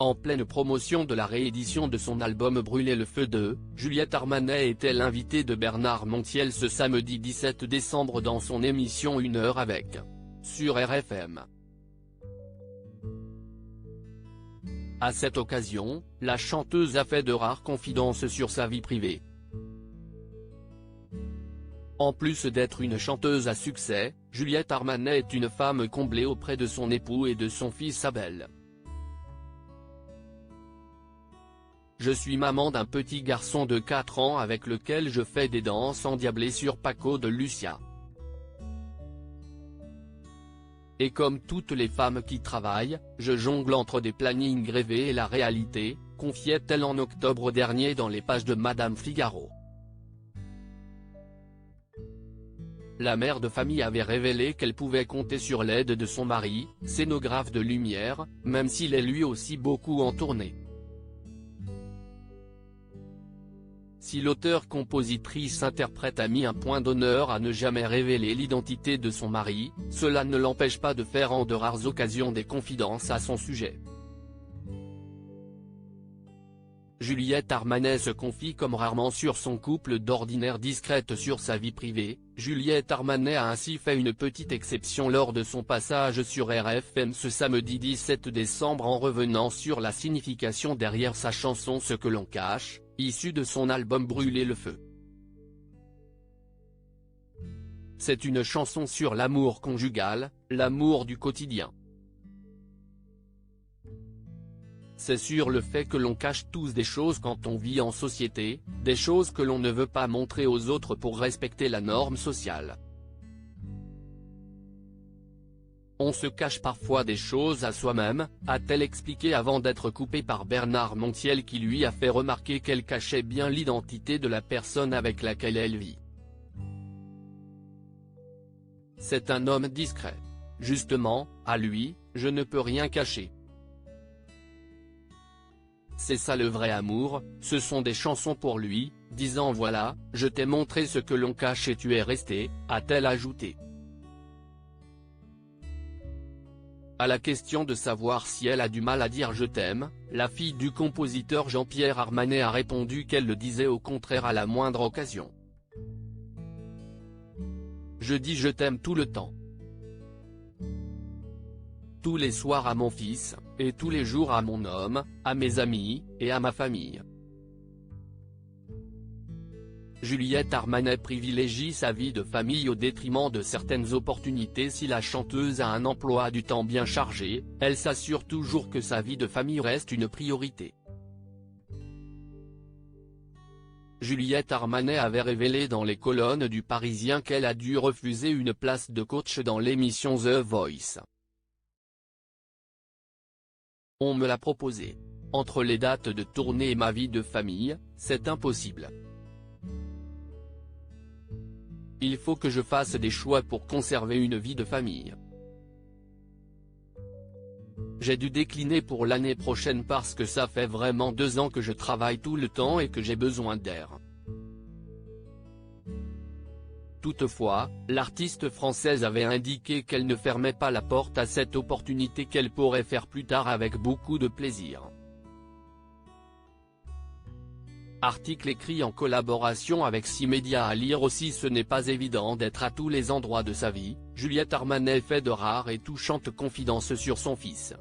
En pleine promotion de la réédition de son album Brûler le feu 2, Juliette Armanet était l'invitée de Bernard Montiel ce samedi 17 décembre dans son émission 1 heure avec, sur RFM. À cette occasion, la chanteuse a fait de rares confidences sur sa vie privée. En plus d'être une chanteuse à succès, Juliette Armanet est une femme comblée auprès de son époux et de son fils Abel. Je suis maman d'un petit garçon de 4 ans avec lequel je fais des danses endiablées sur Paco de Lucia. Et comme toutes les femmes qui travaillent, je jongle entre des plannings rêvés et la réalité, confiait-elle en octobre dernier dans les pages de Madame Figaro. La mère de famille avait révélé qu'elle pouvait compter sur l'aide de son mari, scénographe de lumière, même s'il est lui aussi beaucoup en tournée. Si l'auteur-compositrice-interprète a mis un point d'honneur à ne jamais révéler l'identité de son mari, cela ne l'empêche pas de faire en de rares occasions des confidences à son sujet. Juliette Armanet se confie comme rarement sur son couple, d'ordinaire discrète sur sa vie privée. Juliette Armanet a ainsi fait une petite exception lors de son passage sur RFM ce samedi 17 décembre en revenant sur la signification derrière sa chanson Ce que l'on cache, issue de son album Brûler le feu. C'est une chanson sur l'amour conjugal, l'amour du quotidien. C'est sur le fait que l'on cache tous des choses quand on vit en société, des choses que l'on ne veut pas montrer aux autres pour respecter la norme sociale. On se cache parfois des choses à soi-même, a-t-elle expliqué avant d'être coupée par Bernard Montiel qui lui a fait remarquer qu'elle cachait bien l'identité de la personne avec laquelle elle vit. C'est un homme discret. Justement, à lui, je ne peux rien cacher. C'est ça le vrai amour, ce sont des chansons pour lui, disant voilà, je t'ai montré ce que l'on cache et tu es resté, a-t-elle ajouté. À la question de savoir si elle a du mal à dire je t'aime, la fille du compositeur Jean-Pierre Armanet a répondu qu'elle le disait au contraire à la moindre occasion. Je dis je t'aime tout le temps. Tous les soirs à mon fils, et tous les jours à mon homme, à mes amis, et à ma famille. Juliette Armanet privilégie sa vie de famille au détriment de certaines opportunités. Si la chanteuse a un emploi du temps bien chargé, elle s'assure toujours que sa vie de famille reste une priorité. Juliette Armanet avait révélé dans les colonnes du Parisien qu'elle a dû refuser une place de coach dans l'émission The Voice. On me l'a proposé. Entre les dates de tournée et ma vie de famille, c'est impossible. Il faut que je fasse des choix pour conserver une vie de famille. J'ai dû décliner pour l'année prochaine parce que ça fait vraiment 2 ans que je travaille tout le temps et que j'ai besoin d'air. Toutefois, l'artiste française avait indiqué qu'elle ne fermait pas la porte à cette opportunité qu'elle pourrait faire plus tard avec beaucoup de plaisir. Article écrit en collaboration avec 6 médias à lire aussi. Ce n'est pas évident d'être à tous les endroits de sa vie, Juliette Armanet fait de rares et touchantes confidences sur son fils.